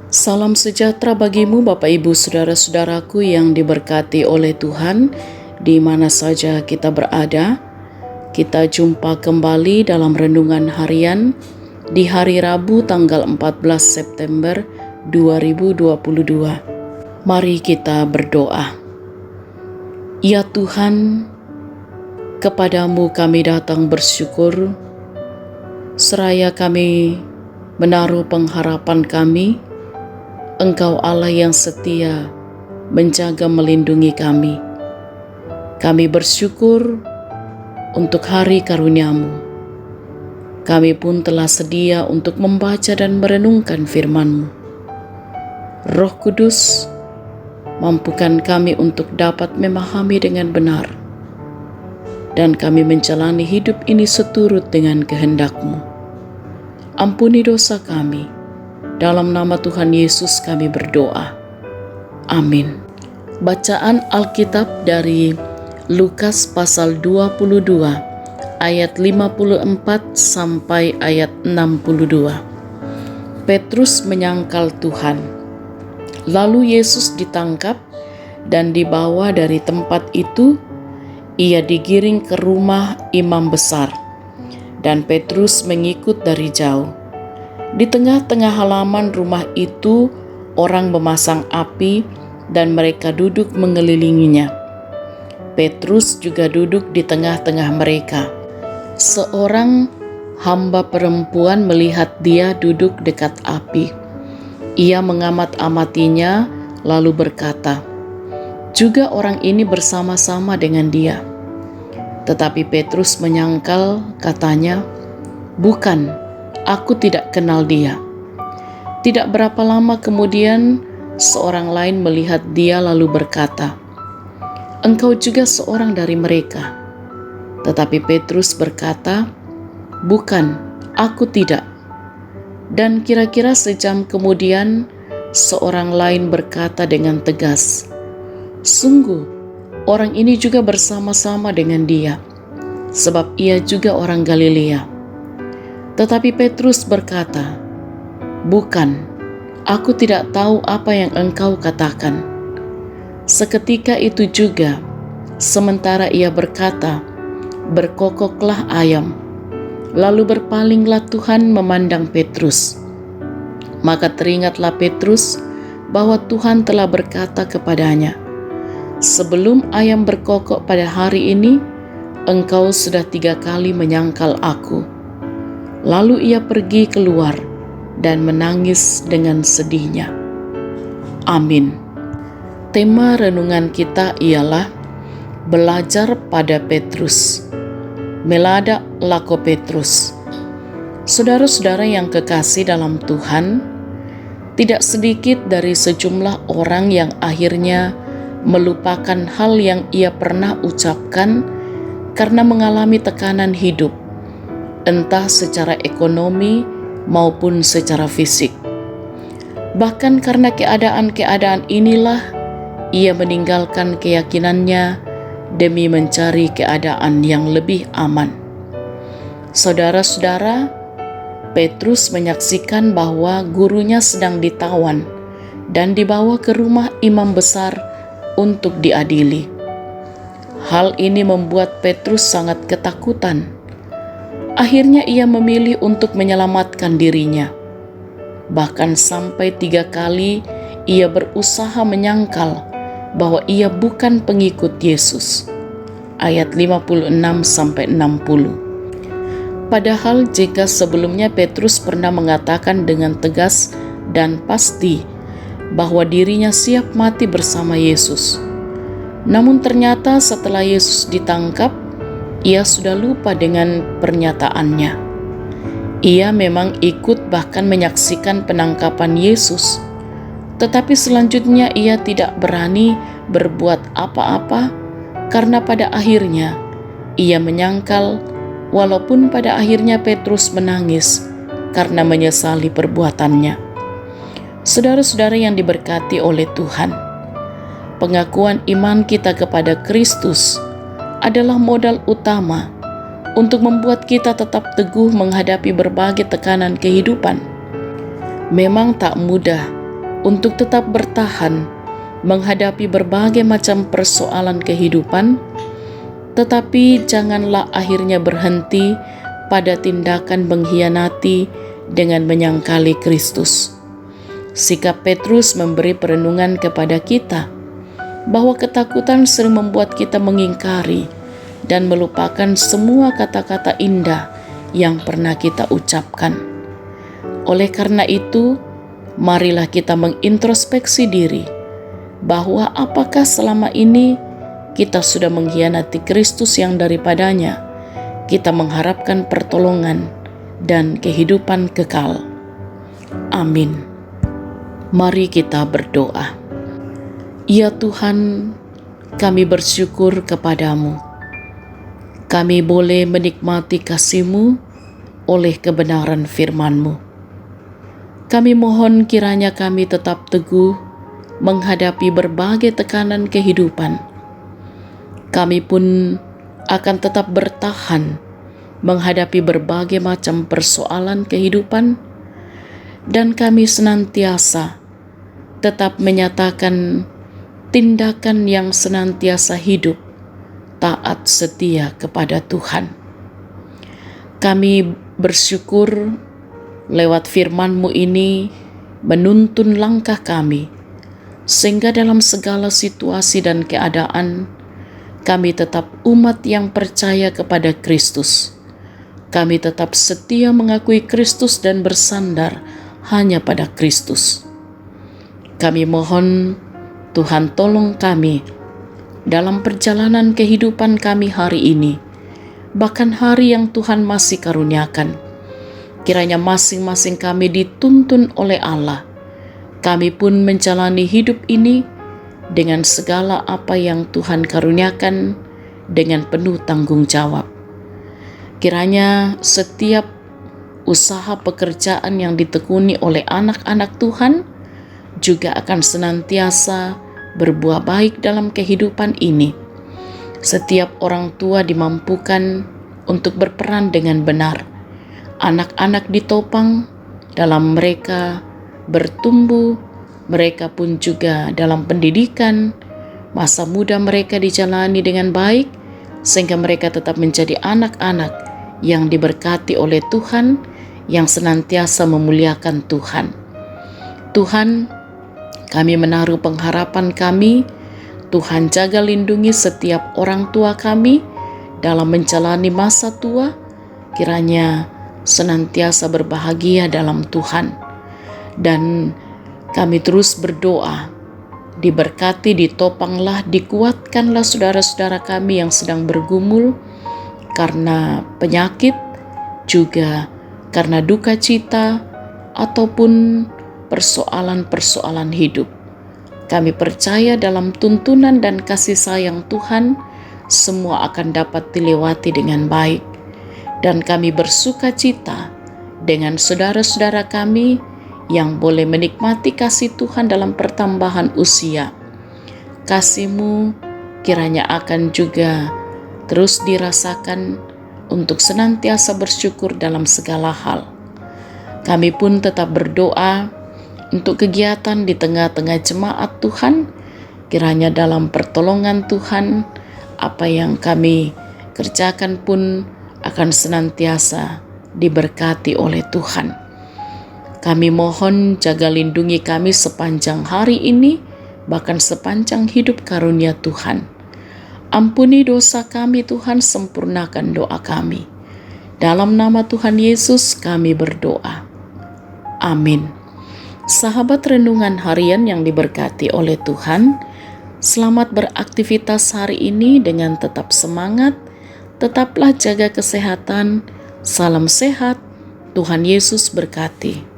Salam sejahtera bagimu Bapak Ibu Saudara-saudaraku yang diberkati oleh Tuhan di mana saja kita berada. Kita jumpa kembali dalam renungan harian di hari Rabu tanggal 14 September 2022. Mari kita berdoa. Ya Tuhan, kepadamu kami datang bersyukur, seraya kami menaruh pengharapan kami. Engkau Allah yang setia menjaga melindungi kami. Kami bersyukur untuk hari karunia-Mu. Kami pun telah sedia untuk membaca dan merenungkan firman-Mu. Roh Kudus, mampukan kami untuk dapat memahami dengan benar, dan kami menjalani hidup ini seturut dengan kehendak-Mu. Ampuni dosa kami. Dalam nama Tuhan Yesus kami berdoa. Amin. Bacaan Alkitab dari Lukas pasal 22 ayat 54 sampai ayat 62. Petrus menyangkal Tuhan. Lalu Yesus ditangkap dan dibawa dari tempat itu. Ia digiring ke rumah imam besar, dan Petrus mengikut dari jauh. Di tengah-tengah halaman rumah itu, orang memasang api dan mereka duduk mengelilinginya. Petrus juga duduk di tengah-tengah mereka. Seorang hamba perempuan melihat dia duduk dekat api. Ia mengamat-amatinya lalu berkata, "Juga orang ini bersama-sama dengan dia." Tetapi Petrus menyangkal, katanya, "Bukan, aku tidak kenal dia." Tidak berapa lama kemudian, seorang lain melihat dia lalu berkata, "Engkau juga seorang dari mereka." Tetapi Petrus berkata, "Bukan, aku tidak." Dan kira-kira sejam kemudian, seorang lain berkata dengan tegas, "Sungguh, orang ini juga bersama-sama dengan dia, sebab ia juga orang Galilea." Tetapi Petrus berkata, "Bukan, aku tidak tahu apa yang engkau katakan." Seketika itu juga, sementara ia berkata, berkokoklah ayam. Lalu berpalinglah Tuhan memandang Petrus. Maka teringatlah Petrus bahwa Tuhan telah berkata kepadanya, "Sebelum ayam berkokok pada hari ini, engkau sudah 3 kali menyangkal aku." Lalu ia pergi keluar dan menangis dengan sedihnya. Amin. Tema renungan kita ialah belajar pada Petrus. Melada lako Petrus. Saudara-saudara yang kekasih dalam Tuhan, tidak sedikit dari sejumlah orang yang akhirnya melupakan hal yang ia pernah ucapkan karena mengalami tekanan hidup, entah secara ekonomi maupun secara fisik. Bahkan karena keadaan-keadaan inilah ia meninggalkan keyakinannya demi mencari keadaan yang lebih aman. Saudara-saudara, Petrus menyaksikan bahwa gurunya sedang ditawan dan dibawa ke rumah imam besar untuk diadili. Hal ini membuat Petrus sangat ketakutan. Akhirnya ia memilih untuk menyelamatkan dirinya. Bahkan sampai 3 kali ia berusaha menyangkal bahwa ia bukan pengikut Yesus. Ayat 56-60. Padahal jika sebelumnya Petrus pernah mengatakan dengan tegas dan pasti bahwa dirinya siap mati bersama Yesus. Namun ternyata setelah Yesus ditangkap, ia sudah lupa dengan pernyataannya. Ia memang ikut bahkan menyaksikan penangkapan Yesus, tetapi selanjutnya ia tidak berani berbuat apa-apa karena pada akhirnya ia menyangkal, walaupun pada akhirnya Petrus menangis karena menyesali perbuatannya. Saudara-saudara yang diberkati oleh Tuhan, pengakuan iman kita kepada Kristus adalah modal utama untuk membuat kita tetap teguh menghadapi berbagai tekanan kehidupan. Memang tak mudah untuk tetap bertahan menghadapi berbagai macam persoalan kehidupan, tetapi janganlah akhirnya berhenti pada tindakan mengkhianati dengan menyangkali Kristus. Sikap Petrus memberi perenungan kepada kita bahwa ketakutan sering membuat kita mengingkari dan melupakan semua kata-kata indah yang pernah kita ucapkan. Oleh karena itu, marilah kita mengintrospeksi diri bahwa apakah selama ini kita sudah mengkhianati Kristus yang daripadanya kita mengharapkan pertolongan dan kehidupan kekal. Amin. Mari kita berdoa. Ya Tuhan, kami bersyukur kepadamu. Kami boleh menikmati kasih-Mu oleh kebenaran firman-Mu. Kami mohon kiranya kami tetap teguh menghadapi berbagai tekanan kehidupan. Kami pun akan tetap bertahan menghadapi berbagai macam persoalan kehidupan, dan kami senantiasa tetap menyatakan tindakan yang senantiasa hidup, taat setia kepada Tuhan. Kami bersyukur lewat firman-Mu ini menuntun langkah kami, sehingga dalam segala situasi dan keadaan kami tetap umat yang percaya kepada Kristus. Kami tetap setia mengakui Kristus dan bersandar hanya pada Kristus. Kami mohon Tuhan tolong kami dalam perjalanan kehidupan kami hari ini, bahkan hari yang Tuhan masih karuniakan. Kiranya masing-masing kami dituntun oleh Allah. Kami pun menjalani hidup ini dengan segala apa yang Tuhan karuniakan dengan penuh tanggung jawab. Kiranya setiap usaha pekerjaan yang ditekuni oleh anak-anak Tuhan juga akan senantiasa berbuah baik dalam kehidupan ini. Setiap orang tua dimampukan untuk berperan dengan benar. Anak-anak ditopang dalam mereka bertumbuh. Mereka pun juga dalam pendidikan, masa muda mereka dijalani dengan baik, sehingga mereka tetap menjadi anak-anak yang diberkati oleh Tuhan, yang senantiasa memuliakan Tuhan. Tuhan, kami menaruh pengharapan kami, Tuhan jaga lindungi setiap orang tua kami dalam menjalani masa tua, kiranya senantiasa berbahagia dalam Tuhan. Dan kami terus berdoa, diberkati, ditopanglah, dikuatkanlah saudara-saudara kami yang sedang bergumul karena penyakit, juga karena duka cita, ataupun persoalan-persoalan hidup. Kami percaya dalam tuntunan dan kasih sayang Tuhan, semua akan dapat dilewati dengan baik. Dan kami bersuka cita dengan saudara-saudara kami yang boleh menikmati kasih Tuhan dalam pertambahan usia. Kasih-Mu kiranya akan juga terus dirasakan untuk senantiasa bersyukur dalam segala hal. Kami pun tetap berdoa untuk kegiatan di tengah-tengah jemaat Tuhan, kiranya dalam pertolongan Tuhan, apa yang kami kerjakan pun akan senantiasa diberkati oleh Tuhan. Kami mohon jaga lindungi kami sepanjang hari ini, bahkan sepanjang hidup karunia Tuhan. Ampuni dosa kami Tuhan, sempurnakan doa kami. Dalam nama Tuhan Yesus kami berdoa. Amin. Sahabat renungan harian yang diberkati oleh Tuhan, selamat beraktivitas hari ini dengan tetap semangat, tetaplah jaga kesehatan, salam sehat, Tuhan Yesus berkati.